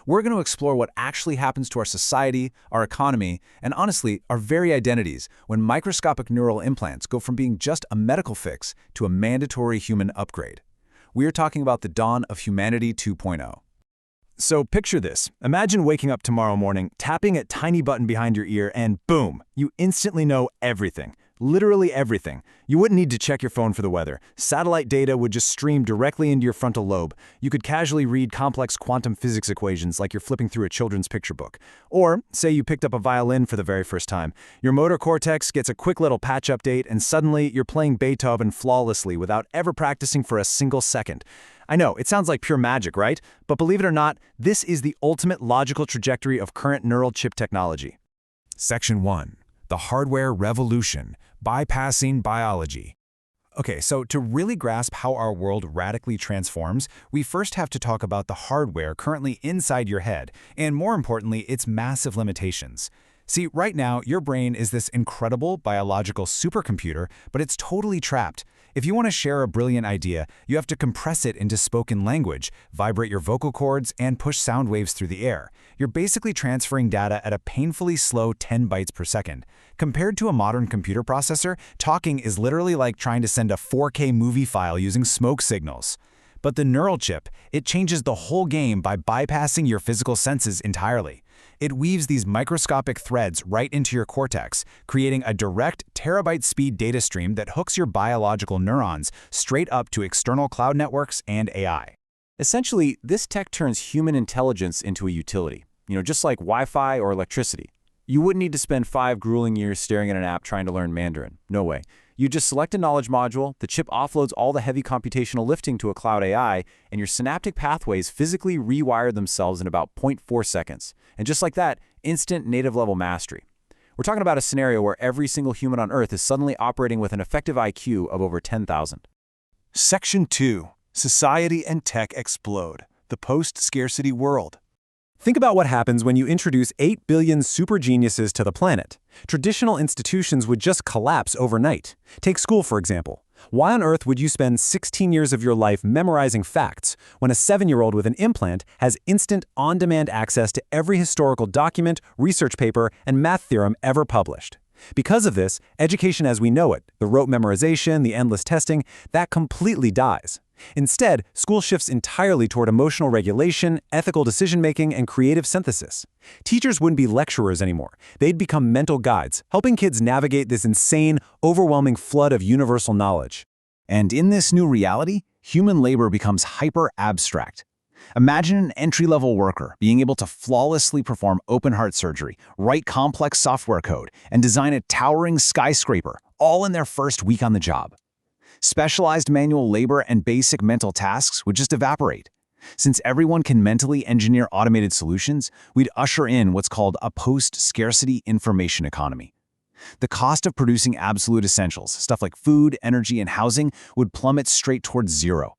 We're going to explore what actually happens to our society, our economy, and honestly, our very identities when microscopic neural implants go from being just a medical fix to a mandatory human upgrade. We are talking about the dawn of humanity 2.0. So picture this. Imagine waking up tomorrow morning, tapping a tiny button behind your ear, and boom, you instantly know everything. Literally everything. You wouldn't need to check your phone for the weather. Satellite data would just stream directly into your frontal lobe. You could casually read complex quantum physics equations like you're flipping through a children's picture book. Or, say you picked up a violin for the very first time. Your motor cortex gets a quick little patch update, and suddenly you're playing Beethoven flawlessly without ever practicing for a single second. I know, it sounds like pure magic, right? But believe it or not, this is the ultimate logical trajectory of current neural chip technology. Section 1. The Hardware Revolution, Bypassing Biology. Okay, so to really grasp how our world radically transforms, we first have to talk about the hardware currently inside your head, and more importantly, its massive limitations. See, right now, your brain is this incredible biological supercomputer, but it's totally trapped. If you want to share a brilliant idea, you have to compress it into spoken language, vibrate your vocal cords, and push sound waves through the air. You're basically transferring data at a painfully slow 10 bytes per second. Compared to a modern computer processor, talking is literally like trying to send a 4K movie file using smoke signals. But the neural chip, it changes the whole game by bypassing your physical senses entirely. It weaves these microscopic threads right into your cortex, creating a direct terabyte-speed data stream that hooks your biological neurons straight up to external cloud networks and AI. Essentially, this tech turns human intelligence into a utility, just like Wi-Fi or electricity. You wouldn't need to spend 5 grueling years staring at an app trying to learn Mandarin. No way. You just select a knowledge module, the chip offloads all the heavy computational lifting to a cloud AI, and your synaptic pathways physically rewire themselves in about 0.4 seconds. And just like that, instant native-level mastery. We're talking about a scenario where every single human on Earth is suddenly operating with an effective IQ of over 10,000. Section 2. Society and Tech Explode. The Post-Scarcity World. Think about what happens when you introduce 8 billion super geniuses to the planet. Traditional institutions would just collapse overnight. Take school, for example. Why on earth would you spend 16 years of your life memorizing facts when a 7-year-old with an implant has instant, on-demand access to every historical document, research paper, and math theorem ever published? Because of this, education as we know it, the rote memorization, the endless testing, that completely dies. Instead, school shifts entirely toward emotional regulation, ethical decision-making, and creative synthesis. Teachers wouldn't be lecturers anymore. They'd become mental guides, helping kids navigate this insane, overwhelming flood of universal knowledge. And in this new reality, human labor becomes hyper-abstract. Imagine an entry-level worker being able to flawlessly perform open-heart surgery, write complex software code, and design a towering skyscraper, all in their first week on the job. Specialized manual labor and basic mental tasks would just evaporate. Since everyone can mentally engineer automated solutions, we'd usher in what's called a post-scarcity information economy. The cost of producing absolute essentials, stuff like food, energy, and housing, would plummet straight towards zero.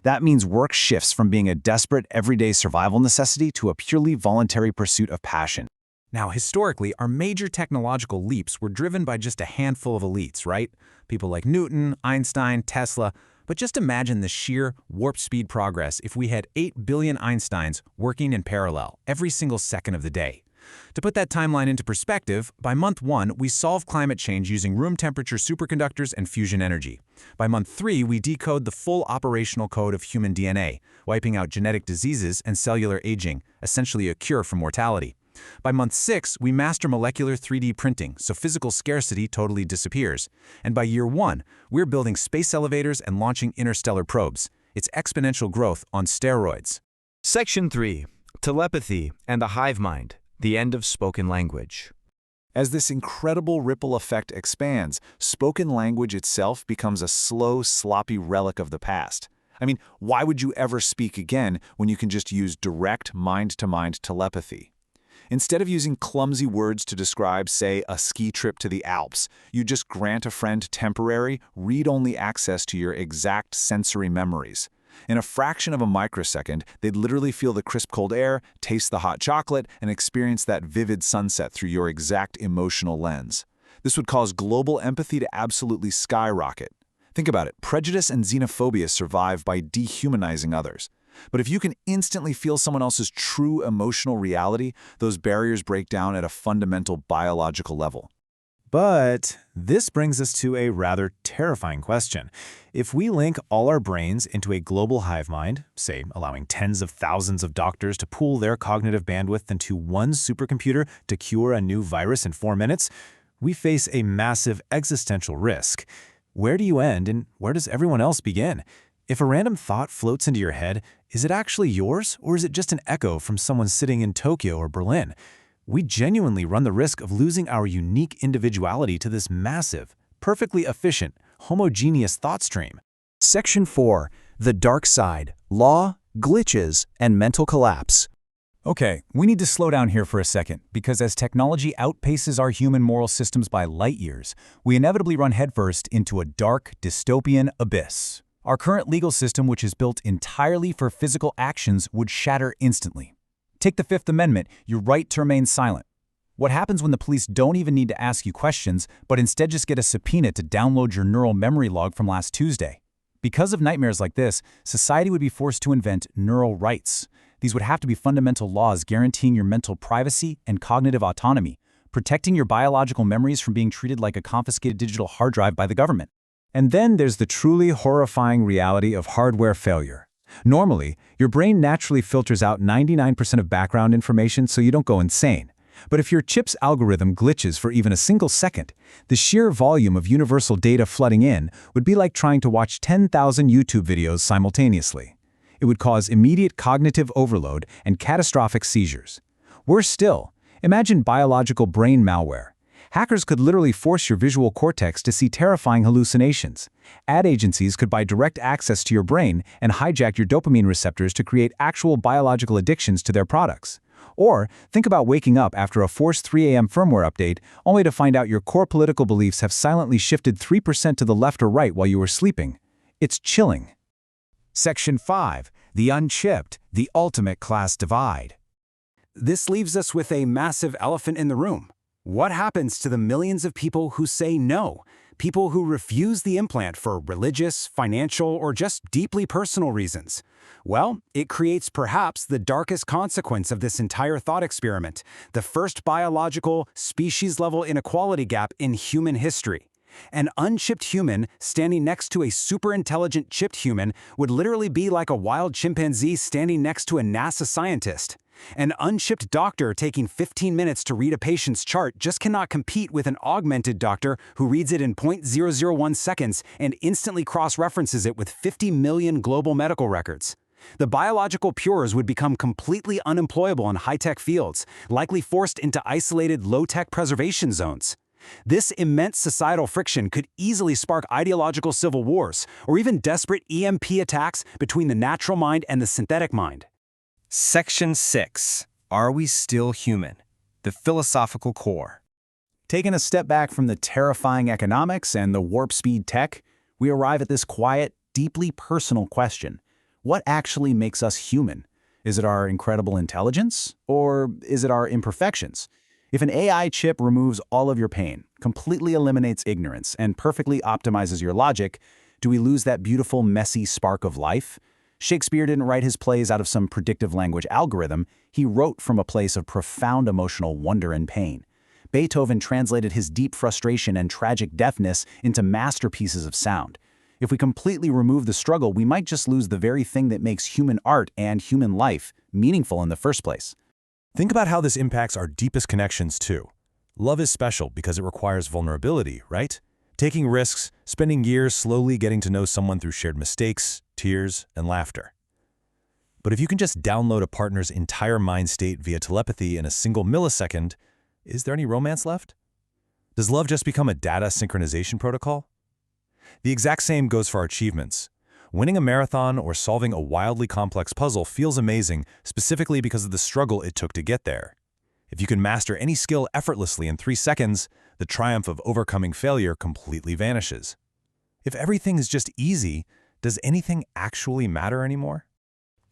That means work shifts from being a desperate, everyday survival necessity to a purely voluntary pursuit of passion. Now, historically, our major technological leaps were driven by just a handful of elites, right? People like Newton, Einstein, Tesla. But just imagine the sheer warp-speed progress if we had 8 billion Einsteins working in parallel every single second of the day. To put that timeline into perspective, by month 1, we solve climate change using room temperature superconductors and fusion energy. By month 3, we decode the full operational code of human DNA, wiping out genetic diseases and cellular aging, essentially a cure for mortality. By month 6, we master molecular 3D printing, so physical scarcity totally disappears. And by year 1, we're building space elevators and launching interstellar probes. It's exponential growth on steroids. Section 3. Telepathy and the hive mind. The end of spoken language. As this incredible ripple effect expands, spoken language itself becomes a slow, sloppy relic of the past. I mean, why would you ever speak again when you can just use direct mind-to-mind telepathy? Instead of using clumsy words to describe, say, a ski trip to the Alps, you just grant a friend temporary, read-only access to your exact sensory memories. In a fraction of a microsecond, they'd literally feel the crisp cold air, taste the hot chocolate, and experience that vivid sunset through your exact emotional lens. This would cause global empathy to absolutely skyrocket. Think about it. Prejudice and xenophobia survive by dehumanizing others. But if you can instantly feel someone else's true emotional reality, those barriers break down at a fundamental biological level. But this brings us to a rather terrifying question. If we link all our brains into a global hive mind, say allowing tens of thousands of doctors to pool their cognitive bandwidth into one supercomputer to cure a new virus in 4 minutes, we face a massive existential risk. Where do you end and where does everyone else begin? If a random thought floats into your head, is it actually yours or is it just an echo from someone sitting in Tokyo or Berlin? We genuinely run the risk of losing our unique individuality to this massive, perfectly efficient, homogeneous thought stream. Section 4. The Dark Side, Law, Glitches, and Mental Collapse. Okay, we need to slow down here for a second, because as technology outpaces our human moral systems by light years, we inevitably run headfirst into a dark, dystopian abyss. Our current legal system, which is built entirely for physical actions, would shatter instantly. Take the Fifth Amendment, your right to remain silent. What happens when the police don't even need to ask you questions, but instead just get a subpoena to download your neural memory log from last Tuesday? Because of nightmares like this, society would be forced to invent neural rights. These would have to be fundamental laws guaranteeing your mental privacy and cognitive autonomy, protecting your biological memories from being treated like a confiscated digital hard drive by the government. And then there's the truly horrifying reality of hardware failure. Normally, your brain naturally filters out 99% of background information so you don't go insane. But if your chip's algorithm glitches for even a single second, the sheer volume of universal data flooding in would be like trying to watch 10,000 YouTube videos simultaneously. It would cause immediate cognitive overload and catastrophic seizures. Worse still, imagine biological brain malware. Hackers could literally force your visual cortex to see terrifying hallucinations. Ad agencies could buy direct access to your brain and hijack your dopamine receptors to create actual biological addictions to their products. Or think about waking up after a forced 3 a.m. firmware update, only to find out your core political beliefs have silently shifted 3% to the left or right while you were sleeping. It's chilling. Section 5. The Unchipped, the Ultimate Class Divide. This leaves us with a massive elephant in the room. What happens to the millions of people who say no? People who refuse the implant for religious, financial, or just deeply personal reasons? Well, it creates perhaps the darkest consequence of this entire thought experiment, the first biological, species-level inequality gap in human history. An unchipped human standing next to a super-intelligent chipped human would literally be like a wild chimpanzee standing next to a NASA scientist. An unchipped doctor taking 15 minutes to read a patient's chart just cannot compete with an augmented doctor who reads it in 0.001 seconds and instantly cross-references it with 50 million global medical records. The biological pures would become completely unemployable in high-tech fields, likely forced into isolated low-tech preservation zones. This immense societal friction could easily spark ideological civil wars or even desperate EMP attacks between the natural mind and the synthetic mind. Section 6. Are we still human? The philosophical core. Taking a step back from the terrifying economics and the warp-speed tech, we arrive at this quiet, deeply personal question. What actually makes us human? Is it our incredible intelligence, or is it our imperfections? If an AI chip removes all of your pain, completely eliminates ignorance, and perfectly optimizes your logic, do we lose that beautiful, messy spark of life? Shakespeare didn't write his plays out of some predictive language algorithm. He wrote from a place of profound emotional wonder and pain. Beethoven translated his deep frustration and tragic deafness into masterpieces of sound. If we completely remove the struggle, we might just lose the very thing that makes human art and human life meaningful in the first place. Think about how this impacts our deepest connections, too. Love is special because it requires vulnerability, right? Taking risks, spending years slowly getting to know someone through shared mistakes, tears, and laughter. But if you can just download a partner's entire mind state via telepathy in a single millisecond, is there any romance left? Does love just become a data synchronization protocol? The exact same goes for our achievements. Winning a marathon or solving a wildly complex puzzle feels amazing specifically because of the struggle it took to get there. If you can master any skill effortlessly in 3 seconds, the triumph of overcoming failure completely vanishes. If everything is just easy, does anything actually matter anymore?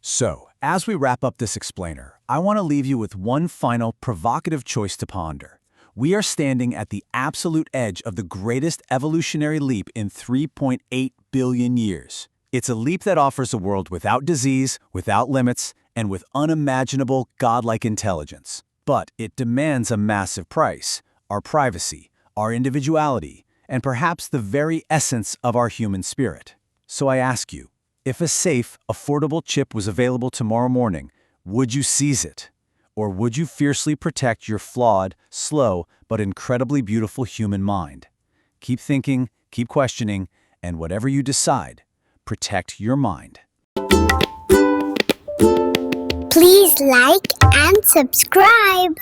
So, as we wrap up this explainer, I want to leave you with one final provocative choice to ponder. We are standing at the absolute edge of the greatest evolutionary leap in 3.8 billion years. It's a leap that offers a world without disease, without limits, and with unimaginable godlike intelligence. But it demands a massive price: our privacy, our individuality, and perhaps the very essence of our human spirit. So I ask you, if a safe, affordable chip was available tomorrow morning, would you seize it? Or would you fiercely protect your flawed, slow, but incredibly beautiful human mind? Keep thinking, keep questioning, and whatever you decide, protect your mind. Please like and subscribe.